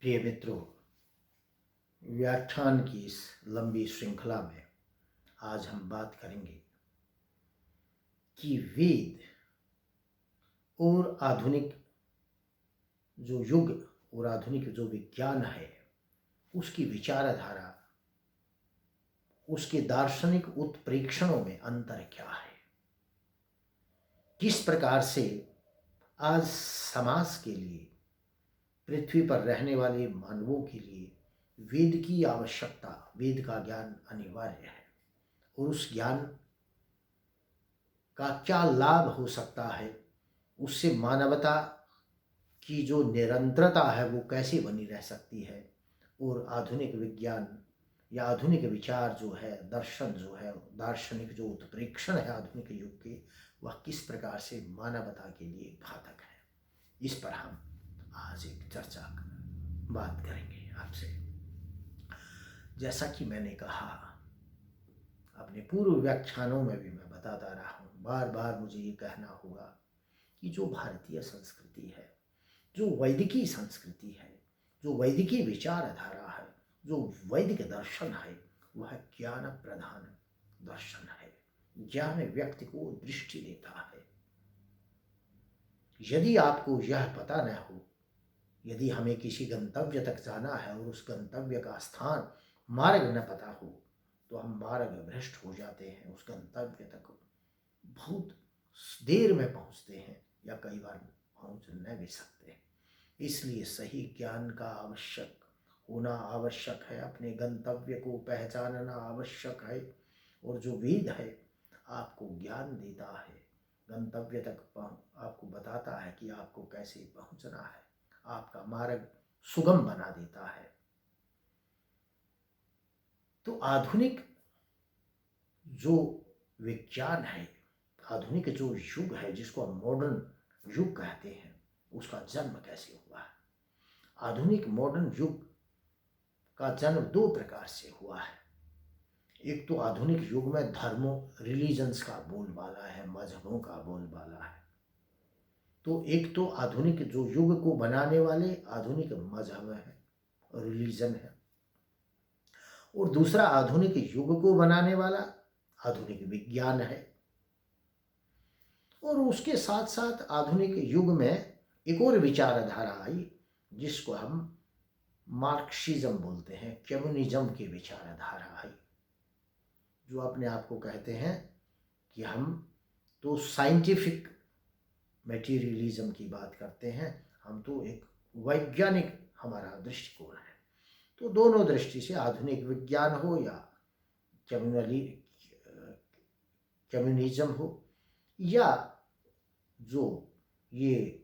प्रिय मित्रों, व्याख्यान की इस लंबी श्रृंखला में आज हम बात करेंगे कि वेद और आधुनिक जो युग और आधुनिक जो विज्ञान है उसकी विचारधारा, उसके दार्शनिक उत्प्रेक्षणों में अंतर क्या है। किस प्रकार से आज समाज के लिए, पृथ्वी पर रहने वाले मानवों के लिए वेद की आवश्यकता, वेद का ज्ञान अनिवार्य है और उस ज्ञान का क्या लाभ हो सकता है, उससे मानवता की जो निरंतरता है वो कैसे बनी रह सकती है, और आधुनिक विज्ञान या आधुनिक विचार जो है, दर्शन जो है, दार्शनिक जो उत्प्रेक्षण है आधुनिक युग के, वह किस प्रकार से मानवता के लिए घातक है। इस पर हम आज एक चर्चा बात करेंगे आपसे। जैसा कि मैंने कहा अपने पूर्व व्याख्यानों में भी मैं बताता रहा हूँ, बार बार मुझे ये कहना होगा कि जो भारतीय संस्कृति है, जो वैदिकी संस्कृति है, जो वैदिकी विचारधारा है, जो वैदिक दर्शन है, वह ज्ञान प्रधान दर्शन है। ज्ञान व्यक्ति को दृष्टि देता है। यदि आपको यह पता न हो, यदि हमें किसी गंतव्य तक जाना है और उस गंतव्य का स्थान, मार्ग न पता हो, तो हम मार्ग भ्रष्ट हो जाते हैं। उस गंतव्य तक बहुत देर में पहुंचते हैं या कई बार पहुंच न भी सकते। इसलिए सही ज्ञान का आवश्यक होना आवश्यक है, अपने गंतव्य को पहचानना आवश्यक है। और जो वेद है आपको ज्ञान देता है, गंतव्य तक आपको बताता है कि आपको कैसे पहुंचना है, आपका मार्ग सुगम बना देता है। तो आधुनिक जो विज्ञान है, आधुनिक जो युग है, जिसको हम मॉडर्न युग कहते हैं, उसका जन्म कैसे हुआ है। आधुनिक मॉडर्न युग का जन्म दो प्रकार से हुआ है। एक तो आधुनिक युग में धर्मों, रिलीजन्स का बोलबाला है, मजहबों का बोलबाला है। तो एक तो आधुनिक जो युग को बनाने वाले आधुनिक मजहब है, रिलीजन है, और दूसरा आधुनिक युग को बनाने वाला आधुनिक विज्ञान है। और उसके साथ साथ आधुनिक युग में एक और विचारधारा आई जिसको हम मार्क्सिज्म बोलते हैं, कम्युनिज्म की विचारधारा आई, जो अपने आप को कहते हैं कि हम तो साइंटिफिक मटेरियलिज्म की बात करते हैं, हम तो एक वैज्ञानिक हमारा दृष्टिकोण है। तो दोनों दृष्टि से आधुनिक विज्ञान हो या कम्युनिज्म हो, या जो ये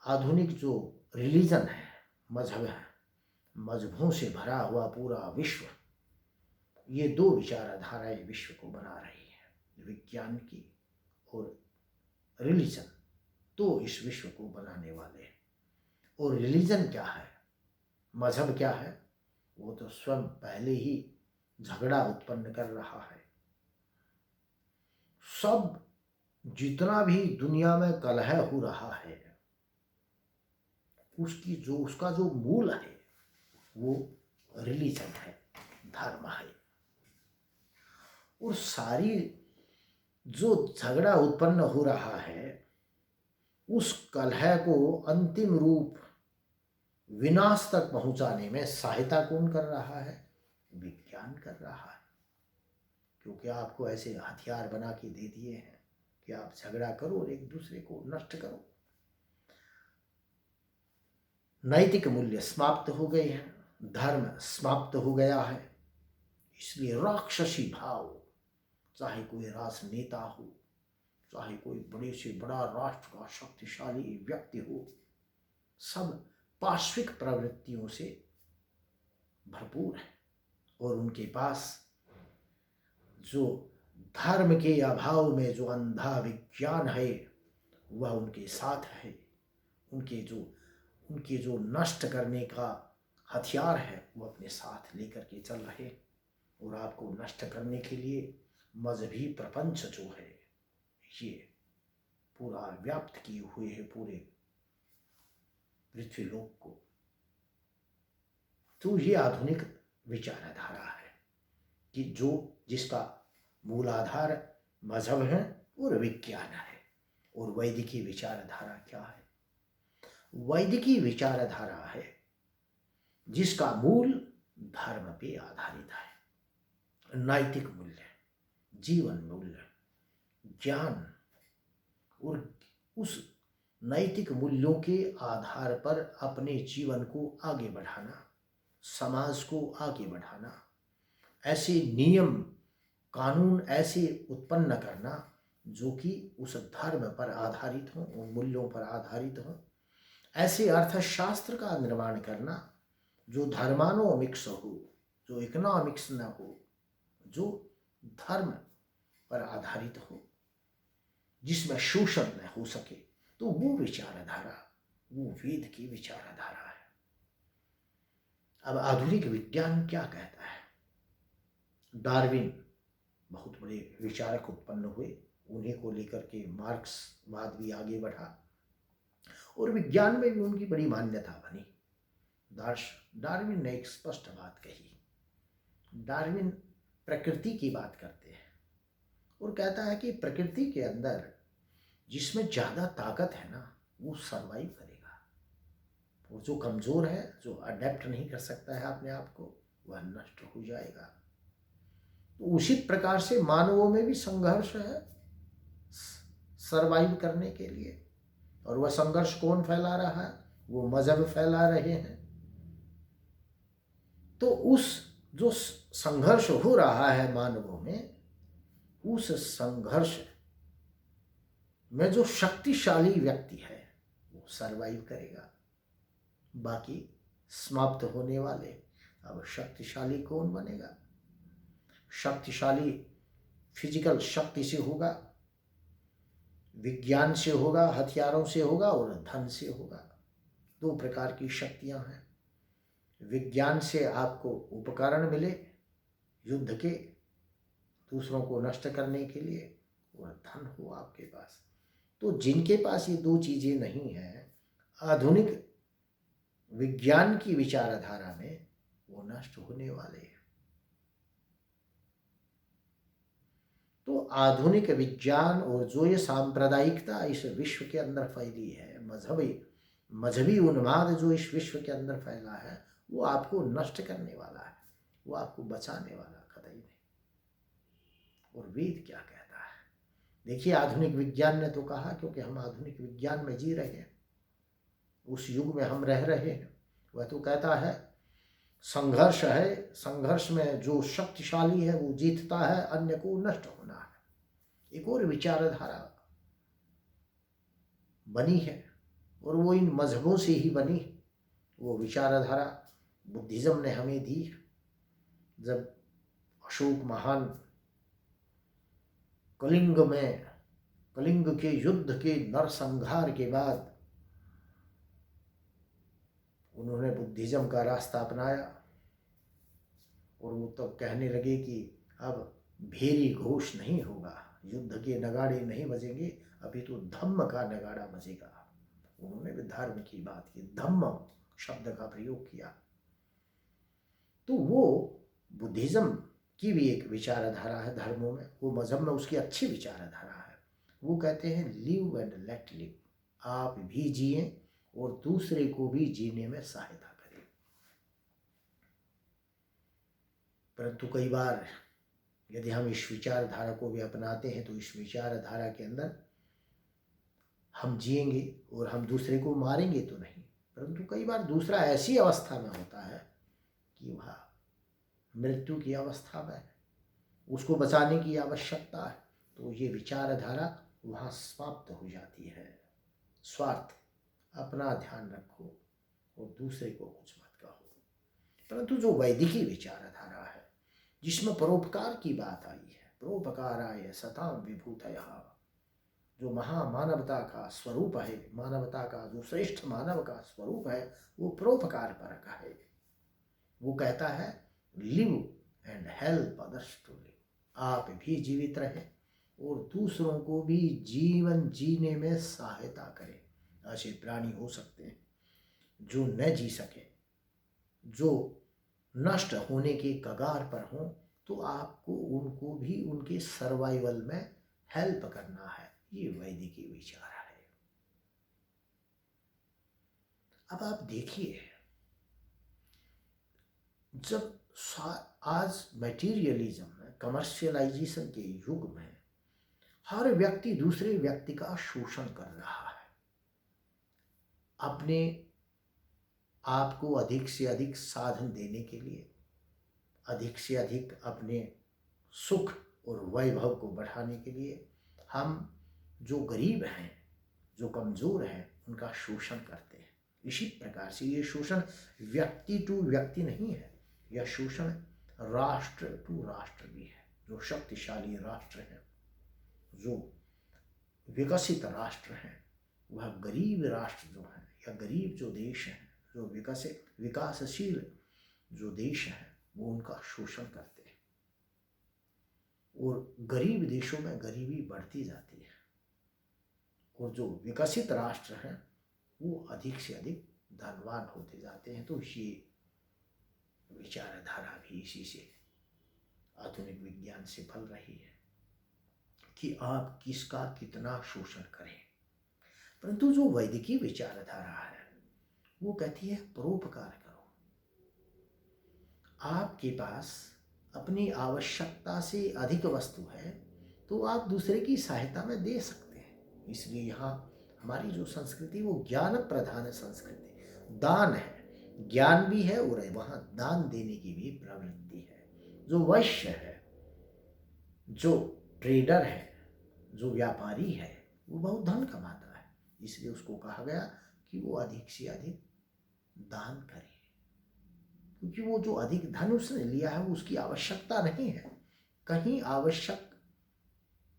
आधुनिक जो रिलीजन है, मजहब है, मजहबों से भरा हुआ पूरा विश्व, ये दो विचारधाराएं विश्व को बना रही है, विज्ञान की और रिलीजन। तो इस विश्व को बनाने वाले हैं। और रिलीजन क्या है, मजहब क्या है, वो तो स्वयं पहले ही झगड़ा उत्पन्न कर रहा है। सब जितना भी दुनिया में कलह हो रहा है, उसका जो मूल है वो रिलीजन है, धर्म है। और सारी जो झगड़ा उत्पन्न हो रहा है, उस कलह को अंतिम रूप विनाश तक पहुंचाने में सहायता कौन कर रहा है? विज्ञान कर रहा है। क्योंकि आपको ऐसे हथियार बना के दे दिए हैं कि आप झगड़ा करो और एक दूसरे को नष्ट करो। नैतिक मूल्य समाप्त हो गए हैं, धर्म समाप्त हो गया है। इसलिए राक्षसी भाव, चाहे कोई राजनेता हो, चाहे कोई बड़े से बड़ा राष्ट्र का शक्तिशाली व्यक्ति हो, सब पार्श्विक प्रवृत्तियों से भरपूर है। और उनके पास जो धर्म के अभाव में जो अंधा विज्ञान है वह उनके साथ है। उनके जो नष्ट करने का हथियार है वो अपने साथ लेकर के चल रहे, और आपको नष्ट करने के लिए मजहबी प्रपंच जो है ये पूरा व्याप्त किए हुए है पूरे पृथ्वी लोक को। तो ये आधुनिक विचारधारा है कि जिसका मूल आधार मजहब है और विज्ञान है। और वैदिकी विचारधारा क्या है? वैदिकी विचारधारा है जिसका मूल धर्म पे आधारित है, नैतिक मूल्य, जीवन मूल्य, ज्ञान, और उस नैतिक मूल्यों के आधार पर अपने जीवन को आगे बढ़ाना, समाज को आगे बढ़ाना, ऐसे नियम कानून ऐसे उत्पन्न करना जो कि उस धर्म पर आधारित हों, उन मूल्यों पर आधारित हों। ऐसे अर्थशास्त्र का निर्माण करना जो धर्मानोमिक्स हो, जो इकोनॉमिक्स न हो, जो धर्म पर आधारित हो, जिसमें शोषण न हो सके। तो वो विचारधारा, वो वेद की विचारधारा है। अब आधुनिक विज्ञान क्या कहता है? डार्विन बहुत बड़े विचारक उत्पन्न हुए, उन्हीं को लेकर के मार्क्सवाद भी आगे बढ़ा और विज्ञान में भी उनकी बड़ी मान्यता बनी। डार्विन ने एक स्पष्ट बात कही। डार्विन प्रकृति की बात करते हैं और कहता है कि प्रकृति के अंदर जिसमें ज़्यादा ताकत है ना, वो सरवाइव करेगा, और जो कमज़ोर है, जो अडेप्ट नहीं कर सकता है अपने आप को, वह नष्ट हो जाएगा। तो उसी प्रकार से मानवों में भी संघर्ष है सरवाइव करने के लिए। और वह संघर्ष कौन फैला रहा है? वो मजहब फैला रहे हैं। तो उस जो संघर्ष हो रहा है मानवों में, उस संघर्ष में जो शक्तिशाली व्यक्ति है वो सरवाइव करेगा, बाकी समाप्त होने वाले। अब शक्तिशाली कौन बनेगा? शक्तिशाली फिजिकल शक्ति से होगा, विज्ञान से होगा, हथियारों से होगा और धन से होगा। दो प्रकार की शक्तियां हैं। विज्ञान से आपको उपकरण मिले युद्ध के, दूसरों को नष्ट करने के लिए, और धन हो आपके पास। तो जिनके पास ये दो चीजें नहीं है, आधुनिक विज्ञान की विचारधारा में, वो नष्ट होने वाले हैं। तो आधुनिक विज्ञान और जो ये सांप्रदायिकता इस विश्व के अंदर फैली है, मजहबी उन्माद जो इस विश्व के अंदर फैला है, वो आपको नष्ट करने वाला है, वो आपको बचाने वाला कतई नहीं। और वेद क्या कहता है? देखिए, आधुनिक विज्ञान ने तो कहा, क्योंकि हम आधुनिक विज्ञान में जी रहे हैं, उस युग में हम रह रहे हैं, वह तो कहता है संघर्ष है, संघर्ष में जो शक्तिशाली है वो जीतता है, अन्य को नष्ट होना है। एक और विचारधारा बनी है और वो इन मजहबों से ही बनी। वो विचारधारा बुद्धिज्म ने हमें दी। जब अशोक महान कलिंग के युद्ध के नरसंहार के बाद उन्होंने बुद्धिज्म का रास्ता अपनाया और वो तो कहने लगे कि अब भेरी घोष नहीं होगा, युद्ध के नगाड़े नहीं बजेंगे, अभी तो धम्म का नगाड़ा बजेगा। उन्होंने भी धर्म की बात की, धम्म शब्द का प्रयोग किया। तो वो बुद्धिज्म की भी एक विचारधारा है धर्मों में, वो मजहब में उसकी अच्छी विचारधारा है। वो कहते हैं लिव एंड लेट लिव, आप भी जिए और दूसरे को भी जीने में सहायता करें। परंतु कई बार यदि हम इस विचारधारा को भी अपनाते हैं तो इस विचारधारा के अंदर हम जिएंगे और हम दूसरे को मारेंगे तो नहीं, परंतु कई बार दूसरा ऐसी अवस्था में होता है कि वह मृत्यु की अवस्था में है, उसको बचाने की आवश्यकता है, तो ये विचारधारा वहाँ समाप्त हो जाती है। स्वार्थ, अपना ध्यान रखो और दूसरे को कुछ मत कहो। परंतु जो वैदिकी विचारधारा है जिसमें परोपकार की बात आई है, परोपकाराय सताम विभूतयः, जो महामानवता का स्वरूप है, मानवता का जो श्रेष्ठ मानव का स्वरूप है, वो परोपकार परक है। वो कहता है live and help others to live, आप भी जीवित रहें और दूसरों को भी जीवन जीने में सहायता करें। ऐसे प्राणी हो सकते हैं जो न जी सके, जो नष्ट होने के कगार पर हों, तो आपको उनको भी उनके सर्वाइवल में हेल्प करना है। ये वैदिक विचार है। अब आप देखिए, जब आज मटेरियलिज्म में, कमर्शियलाइजेशन के युग में हर व्यक्ति दूसरे व्यक्ति का शोषण कर रहा है, अपने आप को अधिक से अधिक साधन देने के लिए, अधिक से अधिक अपने सुख और वैभव को बढ़ाने के लिए हम जो गरीब हैं, जो कमज़ोर हैं, उनका शोषण करते हैं। इसी प्रकार से ये शोषण व्यक्ति टू व्यक्ति नहीं है, यह शोषण राष्ट्र टू राष्ट्र भी है। जो शक्तिशाली राष्ट्र हैं, जो विकसित राष्ट्र हैं, वह गरीब राष्ट्र जो हैं या गरीब जो देश हैं, जो विकासशील जो देश हैं, वो उनका शोषण करते हैं और गरीब देशों में गरीबी बढ़ती जाती है और जो विकसित राष्ट्र हैं वो अधिक से अधिक धनवान होते जाते हैं। तो ये विचारधारा भी इसी से, आधुनिक विज्ञान से फल रही है कि आप किसका कितना शोषण करें। परंतु जो वैदिकी विचारधारा है वो कहती है परोपकार करो। आपके पास अपनी आवश्यकता से अधिक वस्तु है तो आप दूसरे की सहायता में दे सकते हैं। इसलिए यहाँ हमारी जो संस्कृति वो ज्ञान प्रधान संस्कृति, दान है, ज्ञान भी है और वहाँ दान देने की भी प्रवृत्ति है। जो वैश्य है, जो ट्रेडर है, जो व्यापारी है, वो बहुत धन कमाता है, इसलिए उसको कहा गया कि वो अधिक से अधिक दान करे, क्योंकि वो जो अधिक धन उसने लिया है वो उसकी आवश्यकता नहीं है। कहीं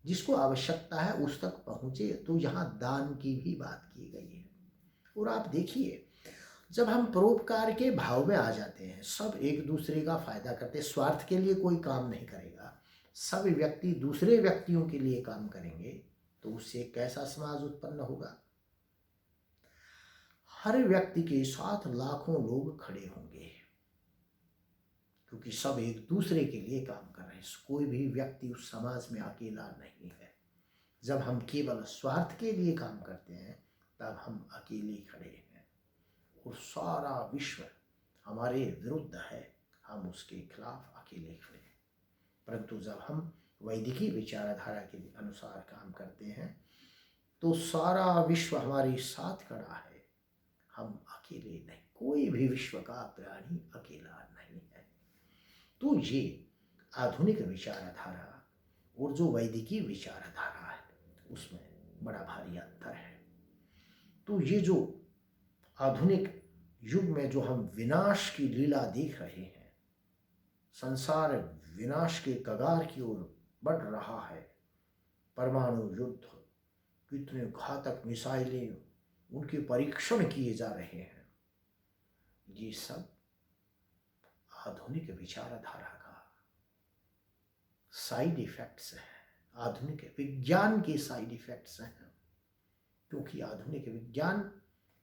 जिसको आवश्यकता है उस तक पहुँचे, तो यहाँ दान की भी बात की गई है। और आप देखिए, जब हम परोपकार के भाव में आ जाते हैं, सब एक दूसरे का फायदा करते, स्वार्थ के लिए कोई काम नहीं करेगा, सब व्यक्ति दूसरे व्यक्तियों के लिए काम करेंगे, तो उससे कैसा समाज उत्पन्न होगा। हर व्यक्ति के साथ लाखों लोग खड़े होंगे, क्योंकि सब एक दूसरे के लिए काम कर रहे हैं। कोई भी व्यक्ति उस समाज में अकेला नहीं है। जब हम केवल स्वार्थ के लिए काम करते हैं तब हम अकेले खड़े हैं और सारा विश्व हमारे विरुद्ध है, हम उसके खिलाफ अकेले खड़े हैं। परंतु जब हम वैदिकी विचारधारा के अनुसार काम करते हैं तो सारा विश्व हमारे साथ खड़ा है, हम अकेले नहीं। कोई भी विश्व का प्राणी अकेला नहीं है। तो ये आधुनिक विचारधारा और जो वैदिकी विचारधारा है उसमें बड़ा भारी अंतर है। तो ये जो आधुनिक युग में जो हम विनाश की लीला देख रहे हैं, संसार विनाश के कगार की ओर बढ़ रहा है, परमाणु युद्ध, कितने घातक मिसाइलें, उनके परीक्षण किए जा रहे हैं, ये सब आधुनिक विचारधारा का साइड इफेक्ट्स हैं, आधुनिक विज्ञान के साइड इफेक्ट्स हैं। क्योंकि आधुनिक विज्ञान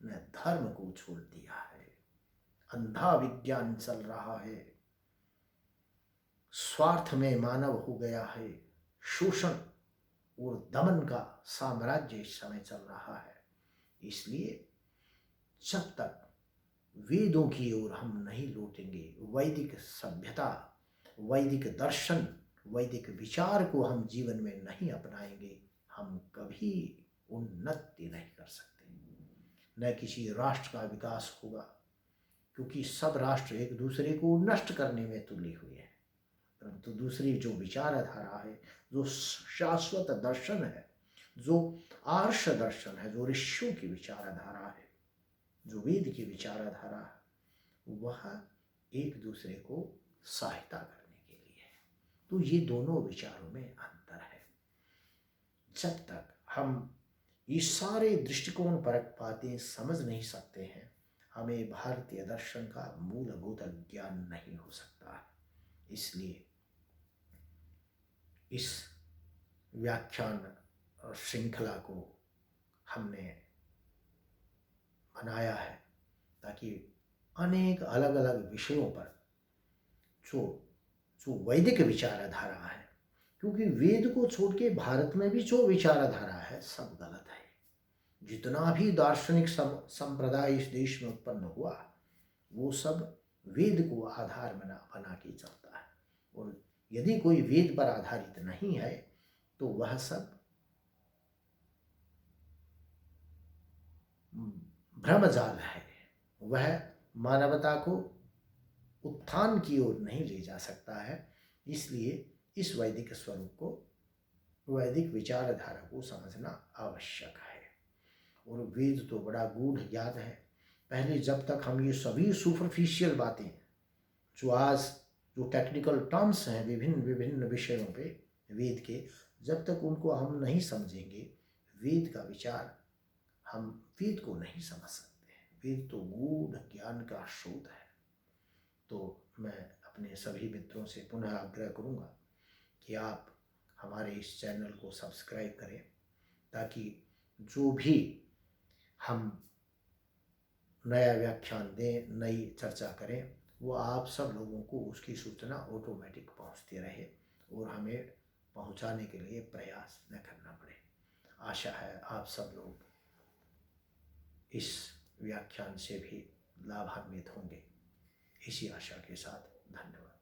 ने धर्म को छोड़ दिया है, अंधा विज्ञान चल रहा है, स्वार्थ में मानव हो गया है, शोषण और दमन का साम्राज्य इस समय चल रहा है। इसलिए जब तक वेदों की ओर हम नहीं लौटेंगे, वैदिक सभ्यता, वैदिक दर्शन, वैदिक विचार को हम जीवन में नहीं अपनाएंगे, हम कभी उन्नति नहीं कर सकते। न किसी राष्ट्र का विकास होगा, क्योंकि सब राष्ट्र एक दूसरे को नष्ट करने में तुले हुए हैं। परंतु दूसरी जो विचारधारा है, जो शाश्वत दर्शन है, जो आर्ष दर्शन है, जो ऋषियों की विचारधारा है, जो वेद की विचारधारा है, वह एक दूसरे को सहायता करने के लिए है। तो ये दोनों विचारों में अंतर है। जब तक हम ये सारे दृष्टिकोण परक बातें समझ नहीं सकते हैं, हमें भारतीय दर्शन का मूलभूत ज्ञान नहीं हो सकता। इसलिए इस व्याख्यान और श्रृंखला को हमने बनाया है ताकि अनेक अलग अलग विषयों पर जो जो वैदिक विचारधारा है, क्योंकि वेद को छोड़ के भारत में भी जो विचारधारा है सब गलत है। जितना भी दार्शनिक संप्रदाय इस देश में उत्पन्न हुआ वो सब वेद को आधार बना के चलता है, और यदि कोई वेद पर आधारित नहीं है तो वह सब भ्रमजाल है, वह मानवता को उत्थान की ओर नहीं ले जा सकता है। इसलिए इस वैदिक स्वरूप को, वैदिक विचारधारा को समझना आवश्यक है। और वेद तो बड़ा गूढ़ ज्ञान है। पहले जब तक हम ये सभी सुपरफिशियल बातें जो आज जो टेक्निकल टर्म्स हैं विभिन्न विभिन्न विषयों पे वेद के, जब तक उनको हम नहीं समझेंगे वेद का विचार, हम वेद को नहीं समझ सकते हैं। वेद तो गूढ़ ज्ञान का स्रोत है। तो मैं अपने सभी मित्रों से पुनः आग्रह करूँगा कि आप हमारे इस चैनल को सब्सक्राइब करें, ताकि जो भी हम नया व्याख्यान दें, नई चर्चा करें, वो आप सब लोगों को उसकी सूचना ऑटोमेटिक पहुंचती रहे और हमें पहुंचाने के लिए प्रयास न करना पड़े। आशा है आप सब लोग इस व्याख्यान से भी लाभान्वित होंगे। इसी आशा के साथ धन्यवाद।